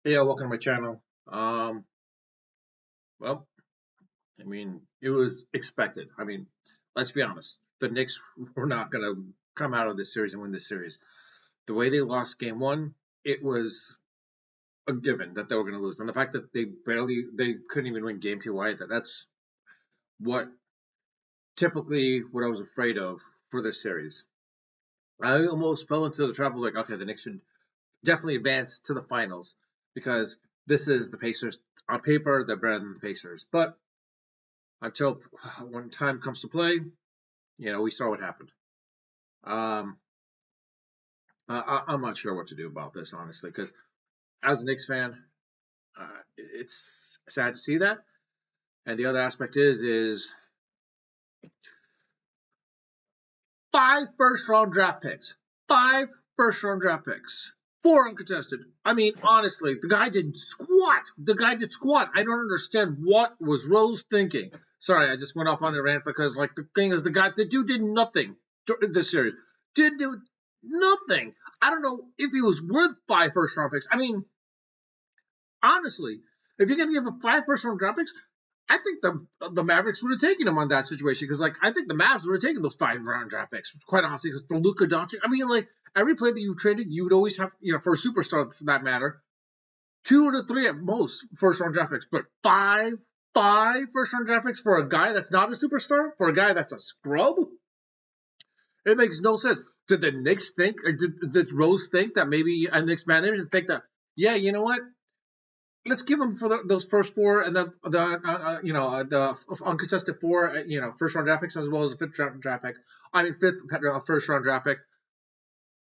Yeah, welcome to my channel. Well, it was expected. Let's be honest. The Knicks were not going to come out of this series and win this series. The way they lost game one, it was a given that they were going to lose. And the fact that they couldn't even win game two either, that's what what I was afraid of for this series. I almost fell into the trap of like, okay, the Knicks should definitely advance to the finals because this is the Pacers. On paper, they're better than the Pacers. But until when time comes to play, we saw what happened. Um, I'm not sure what to do about this, honestly, because as a Knicks fan, it's sad to see that. And the other aspect is five first round draft picks, five first round draft picks, four uncontested. Honestly, the guy did squat. The guy did squat. I don't understand what was Rose thinking. Sorry, I just went off on the rant because, like, the thing is, the dude did nothing this series. Did do nothing. I don't know if he was worth five first round picks. Honestly, if you're gonna give him five first round draft picks, I think the Mavericks would have taken him on that situation because, like, I think the Mavs would have taken those five round draft picks. Quite honestly, because for Luka Doncic, like, every player that you traded, you would always have, for a superstar for that matter, two to three at most first round draft picks, but five first round draft picks for a guy that's not a superstar, for a guy that's a scrub, it makes no sense. Did the Knicks think, or did Rose think that maybe a Knicks manager think that, yeah, you know what? Let's give them for those first four, and then the uncontested four, first round draft picks as well as a fifth draft pick. Fifth first round draft pick.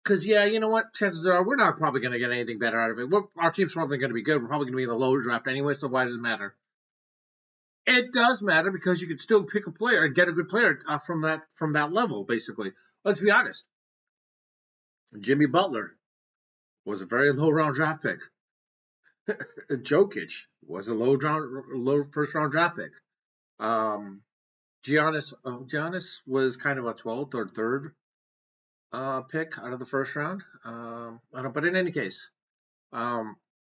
Because yeah, you know what? Chances are we're not probably going to get anything better out of it. Our team's probably going to be good. We're probably going to be in the lower draft anyway. So why does it matter? It does matter because you can still pick a player and get a good player from that level. Basically, let's be honest. Jimmy Butler was a very low round draft pick. Jokic was a low first round draft pick. Um, Giannis was kind of a 12th or third pick out of the first round. I don't, but in any case,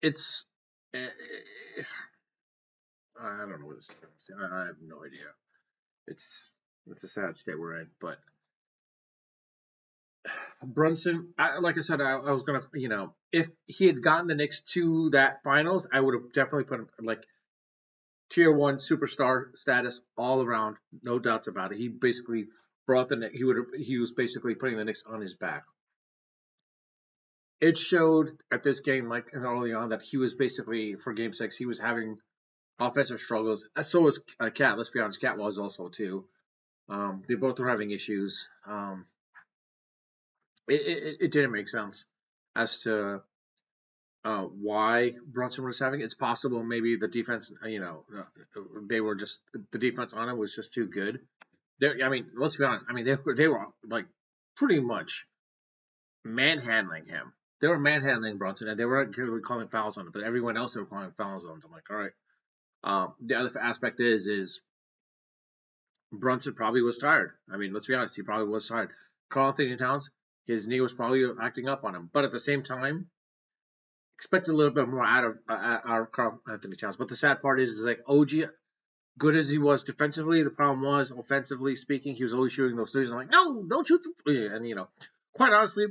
it's eh, I don't know what this is. I have no idea. It's it's a sad state we're in. But Brunson, like I said, I was gonna, if he had gotten the Knicks to that finals, I would have definitely put him like tier one superstar status all around, no doubts about it. He basically brought the Knicks. He was basically putting the Knicks on his back. It showed at this game, like early on, that he was basically for Game 6. He was having offensive struggles. So was Cat. Let's be honest, Cat was also too. They both were having issues. It didn't make sense as to why Brunson was having it. It's possible maybe the defense, they were just the defense on him was just too good. Let's be honest. They were like pretty much manhandling him. They were manhandling Brunson, and they weren't really calling fouls on him, but everyone else they were calling fouls on him. I'm like, all right. The other aspect is Brunson probably was tired. Let's be honest, he probably was tired. Karl-Anthony Towns, his knee was probably acting up on him, but at the same time, expect a little bit more out of Karl-Anthony Towns. But the sad part is like OG, good as he was defensively, the problem was offensively speaking, he was always shooting those threes. I'm like, no, don't shoot the. And quite honestly,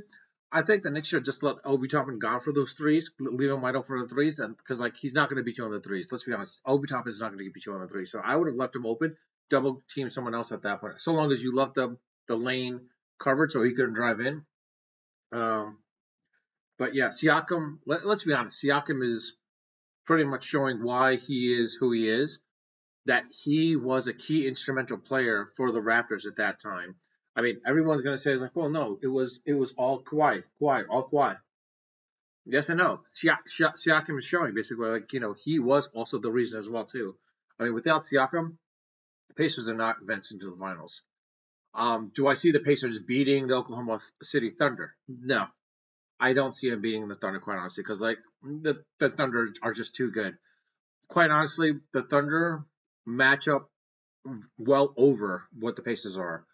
I think the Knicks should just let Obi Toppin go for those threes, leave him wide open for the threes, and because like he's not going to beat you on the threes. Let's be honest, Obi Toppin is not going to beat you on the threes. So I would have left him open, double team someone else at that point, so long as you left the lane covered so he couldn't drive in. Um, but yeah, Siakam. Let's be honest, Siakam is pretty much showing why he is who he is. That he was a key instrumental player for the Raptors at that time. Everyone's gonna say it's like, well, no, it was all Kawhi, all Kawhi. Yes and no. Siakam is showing basically like he was also the reason as well too. Without Siakam, the Pacers are not advancing to the finals. Do I see the Pacers beating the Oklahoma City Thunder? No, I don't see them beating the Thunder quite honestly because like the Thunder are just too good. Quite honestly, the Thunder match up well over what the Pacers are.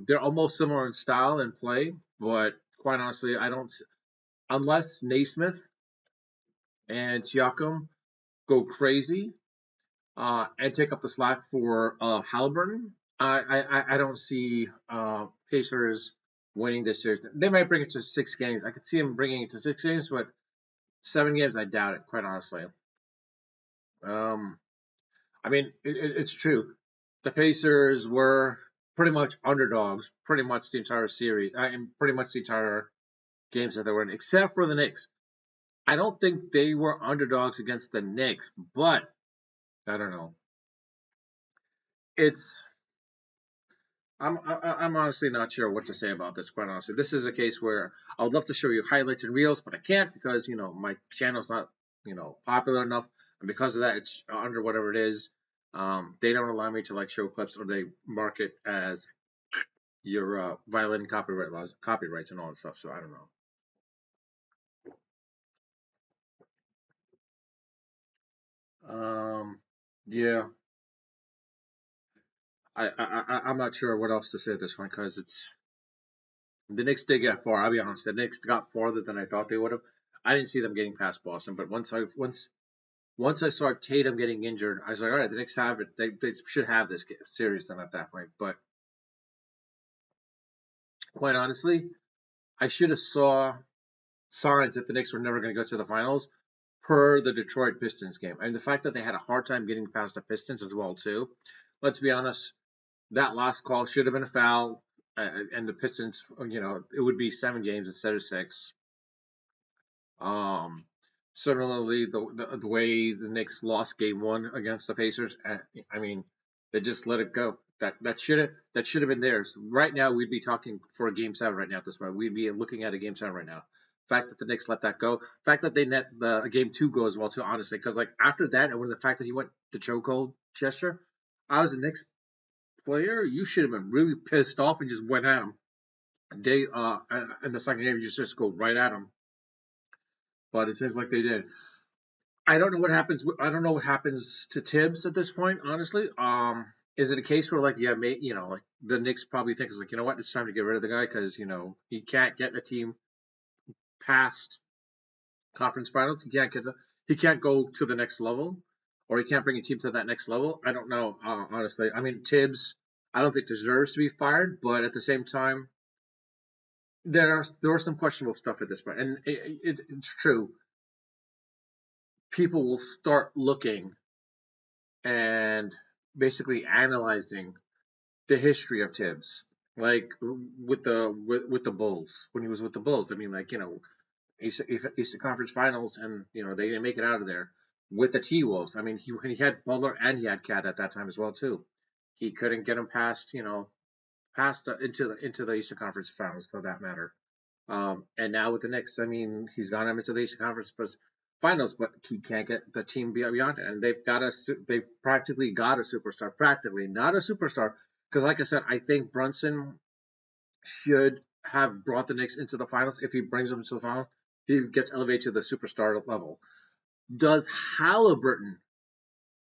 They're almost similar in style and play, but quite honestly, I don't unless Naismith and Siakam go crazy and take up the slack for Halliburton, I don't see Pacers winning this series. They might bring it to 6 games. I could see them bringing it to 6 games, but 7 games, I doubt it, quite honestly. Um, I mean, it's true. The Pacers were pretty much underdogs, pretty much the entire series, and pretty much the entire games that they were in, except for the Knicks. I don't think they were underdogs against the Knicks, but I don't know. It's I'm honestly not sure what to say about this. Quite honestly, this is a case where I would love to show you highlights and reels, but I can't because my channel's not popular enough, and because of that, it's under whatever it is. They don't allow me to like show clips, or they mark it as you're violating copyright laws, copyrights, and all that stuff. So I don't know. Yeah, I'm not sure what else to say at this point because it's the Knicks did get far. I'll be honest, the Knicks got farther than I thought they would have. I didn't see them getting past Boston, but once I saw Tatum getting injured, I was like, all right, the Knicks have it. They should have this series then at that point. But quite honestly, I should have saw signs that the Knicks were never going to go to the finals per the Detroit Pistons game. And the fact that they had a hard time getting past the Pistons as well too. Let's be honest, that last call should have been a foul, and the Pistons, it would be 7 games instead of 6. Um, Certainly the way the Knicks lost Game 1 against the Pacers, I mean, they just let it go. That should have been theirs. Right now, we'd be talking for a Game 7 right now at this point. We'd be looking at a Game 7 right now. The fact that the Knicks let that go, the fact that they let the Game 2 go as well too, honestly, because like after that, and when the fact that he went the chokehold gesture, I was a Knicks player. You should have been really pissed off and just went at him. They in the second game, you just go right at him. But it seems like they did. I don't know what happens. I don't know what happens to Tibbs at this point. Honestly, is it a case where like like the Knicks probably think it's like it's time to get rid of the guy because he can't get a team past conference finals. He can't go to the next level, or he can't bring a team to that next level. I don't know. Honestly, I mean Tibbs. I don't think deserves to be fired, but at the same time, there are some questionable stuff at this point, and it's true. People will start looking and basically analyzing the history of Tibbs, like with the Bulls when he was with the Bulls. I mean, like Eastern Conference Finals, and they didn't make it out of there with the T Wolves. I mean, he had Butler and he had Cat at that time as well too. He couldn't get him past into the Eastern Conference Finals for that matter. And now with the Knicks, I mean, he's gone into the Eastern Conference Finals, but he can't get the team beyond it. And they've practically got a superstar, practically not a superstar, because like I said, I think Brunson should have brought the Knicks into the finals. If he brings them to the finals, he gets elevated to the superstar level. Does Halliburton?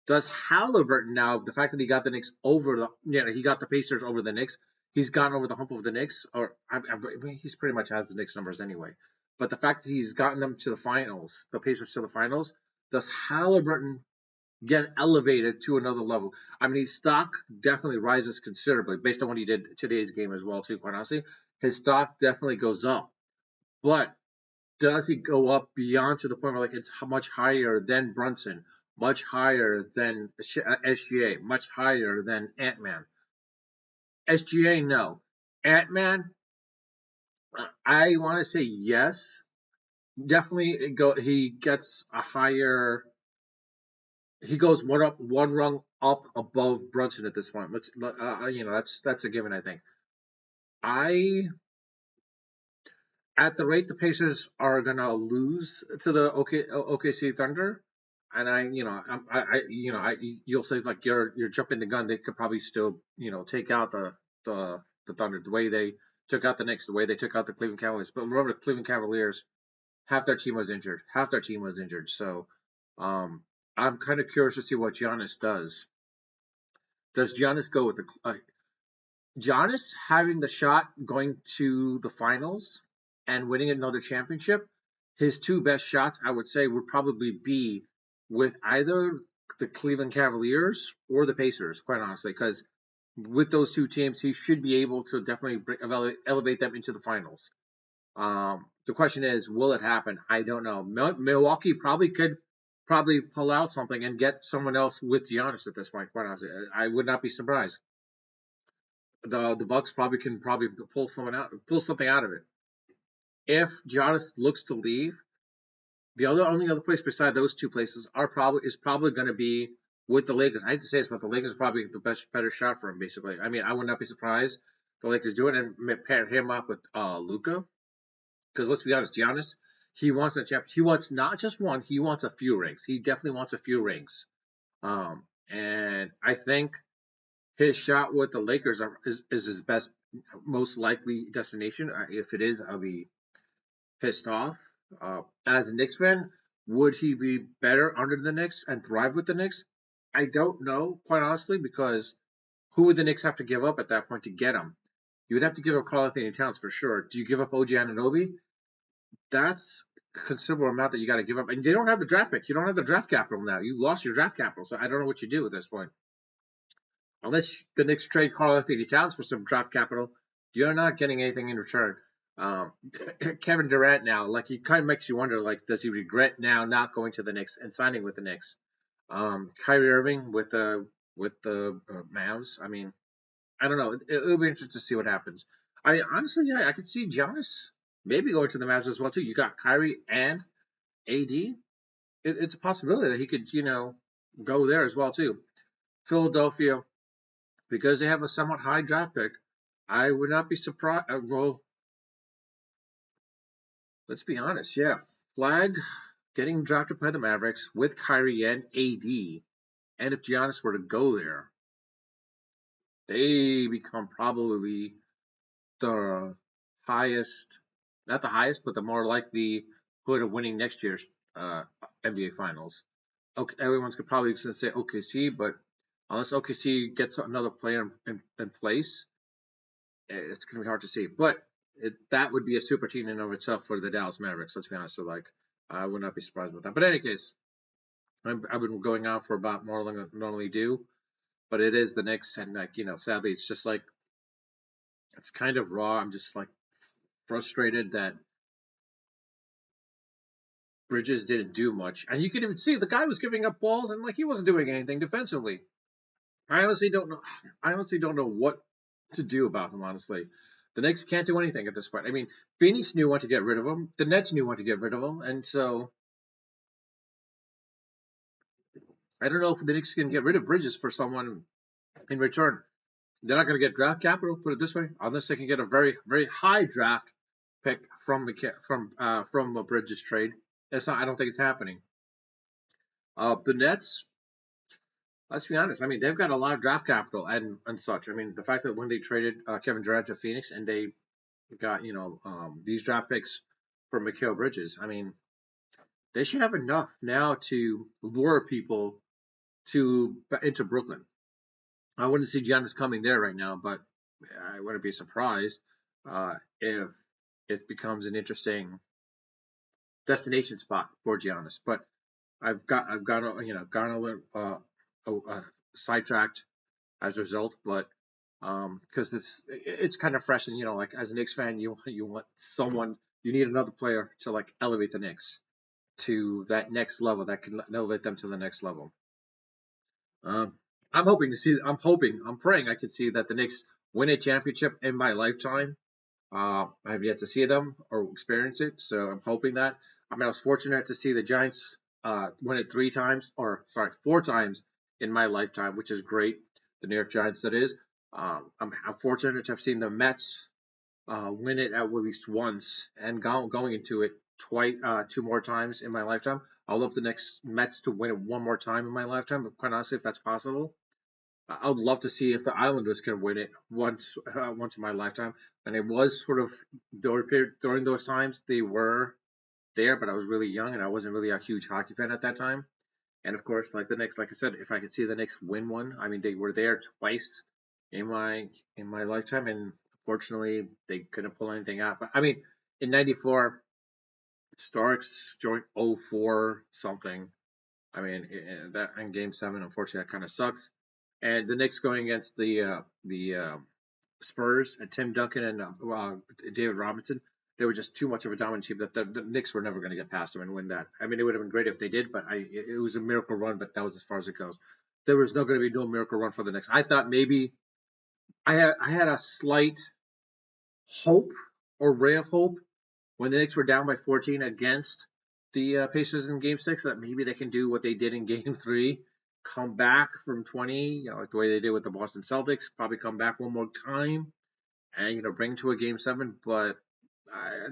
Does Halliburton now? The fact that he got the Knicks over he got the Pacers over the Knicks. He's gotten over the hump of the Knicks, or I mean, he's pretty much has the Knicks numbers anyway. But the fact that he's gotten them to the finals, the Pacers to the finals, does Halliburton get elevated to another level? I mean, his stock definitely rises considerably based on what he did today's game as well, too. Quite honestly, his stock definitely goes up. But does he go up beyond to the point where like it's much higher than Brunson, much higher than SGA, much higher than Ant Man? SGA, no. Ant Man, I want to say yes. Definitely, he gets a higher. He goes one rung up above Brunson at this point. That's a given. I think. I At the rate the Pacers are gonna lose to the OKC Thunder, and you'll say like you're jumping the gun. They could probably still take out the Thunder the way they took out the Knicks, the way they took out the Cleveland Cavaliers. But remember, the Cleveland Cavaliers, half their team was injured. Half their team was injured. So, I'm kind of curious to see what Giannis does. Does Giannis go with the Giannis having the shot going to the finals and winning another championship? his two best shots, I would say, would probably be with either the Cleveland Cavaliers or the Pacers, quite honestly, because with those two teams, he should be able to definitely elevate them into the finals. The question is, will it happen? I don't know. Milwaukee probably could probably pull out something and get someone else with Giannis at this point. Quite honestly, I would not be surprised. The Bucks probably pull something out of it. If Giannis looks to leave, the only other place beside those two places is probably going to be with the Lakers. I hate to say this, but the Lakers are probably the better shot for him. Basically, I mean, I would not be surprised the Lakers do it and pair him up with Luka. Because let's be honest, Giannis, he wants a champ. He wants not just one. He wants a few rings. He definitely wants a few rings. And I think his shot with the Lakers is his best, most likely destination. If it is, I'll be pissed off. As a Knicks fan, would he be better under the Knicks and thrive with the Knicks? I don't know, quite honestly, because who would the Knicks have to give up at that point to get him? You would have to give up Karl-Anthony Towns for sure. Do you give up OG Anunoby? That's a considerable amount that you got to give up. And they don't have the draft pick. You don't have the draft capital now. You lost your draft capital. So I don't know what you do at this point. Unless the Knicks trade Karl-Anthony Towns for some draft capital, you're not getting anything in return. Um, Kevin Durant now, like, he kind of makes you wonder, like, does he regret now not going to the Knicks and signing with the Knicks? Kyrie Irving with the Mavs. I mean, I don't know. It'll be interesting to see what happens. I honestly, yeah, I could see Giannis maybe going to the Mavs as well too. You got Kyrie and AD. It's a possibility that he could, go there as well too. Philadelphia, because they have a somewhat high draft pick, I would not be surprised. Well, let's be honest. Yeah, Flag getting drafted by the Mavericks with Kyrie and AD, and if Giannis were to go there, they become probably the highest, not the highest, but the more likely hood of winning next year's NBA Finals. Okay, everyone's could probably going to say OKC, but unless OKC gets another player in place, it's going to be hard to see. But that would be a super team in and of itself for the Dallas Mavericks. Let's be honest. So, like, I would not be surprised with that. But in any case, I've been going on for about more than I normally do. But it is the Knicks, and, like, sadly, it's just like it's kind of raw. I'm just like frustrated that Bridges didn't do much, and you can even see the guy was giving up balls, and, like, he wasn't doing anything defensively. I honestly don't know. I honestly don't know what to do about him. Honestly, the Knicks can't do anything at this point. I mean, Phoenix knew when to get rid of him. The Nets knew when to get rid of him, and so I don't know if the Knicks can get rid of Bridges for someone in return. They're not going to get draft capital. Put it this way, unless they can get a very very high draft pick from a Bridges trade. That's not. I don't think it's happening. The Nets, let's be honest. I mean, they've got a lot of draft capital and such. I mean, the fact that when they traded Kevin Durant to Phoenix and they got these draft picks for Mikal Bridges, I mean, they should have enough now to lure people to into Brooklyn. I wouldn't see Giannis coming there right now, but I wouldn't be surprised if it becomes an interesting destination spot for Giannis. But I've gone gone a little sidetracked as a result, but because it's kind of fresh, and like as a Knicks fan, you want someone, you need another player to like elevate the Knicks to that next level, that can elevate them to the next level. Um, I'm praying I can see that the Knicks win a championship in my lifetime. I have yet to see them or experience it, so I'm hoping that. I mean, I was fortunate to see the Giants win it 3 times, or sorry, 4 times in my lifetime, which is great. The New York Giants, that is. I'm fortunate to have seen the Mets win it at least once, and going into it 2 more times in my lifetime. I'll love the next Mets to win it one more time in my lifetime, but quite honestly, if that's possible, I would love to see if the Islanders can win it once in my lifetime. And it was sort of during those times they were there, but I was really young and I wasn't really a huge hockey fan at that time. And of course, like the Knicks, like I said, if I could see the Knicks win one, I mean, they were there twice in my lifetime, and unfortunately, they couldn't pull anything out. But I mean, in '94, Starks joint 0-4 something. I mean, that in Game 7, unfortunately, that kind of sucks. And the Knicks going against the Spurs and Tim Duncan and David Robinson, they were just too much of a dominant team that the Knicks were never going to get past them and win that. I mean, it would have been great if they did, but it was a miracle run, but that was as far as it goes. There was no going to be no miracle run for the Knicks. I thought maybe I had a slight hope or ray of hope when the Knicks were down by 14 against the Pacers in Game 6 that maybe they can do what they did in Game 3, come back from 20, like the way they did with the Boston Celtics, probably come back one more time and bring to a Game 7. But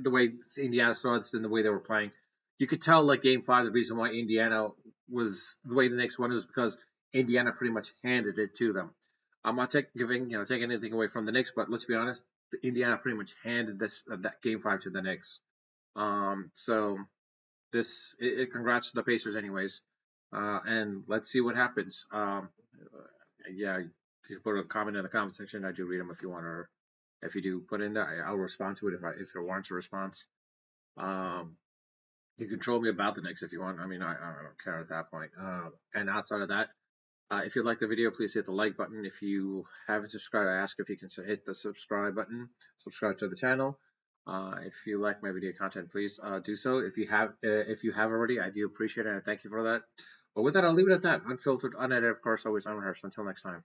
the way Indiana saw this and the way they were playing, you could tell like Game 5, the reason why Indiana was the way the Knicks won was because Indiana pretty much handed it to them. I'm not taking anything away from the Knicks, but let's be honest, Indiana pretty much handed this that Game 5 to the Knicks. So congrats to the Pacers, anyways. And let's see what happens. Yeah, you can put a comment in the comment section. I do read them if you want, or if you do put in there, I'll respond to it if it warrants a response. Um, you can troll me about the Knicks if you want. I mean, I don't care at that point. And outside of that, if you like the video, please hit the like button. If you haven't subscribed, I ask if you can hit the subscribe button, subscribe to the channel. If you like my video content, please do so. If you have already, I do appreciate it and thank you for that. But with that, I'll leave it at that. Unfiltered, unedited, of course, always unrehearsed. Until next time.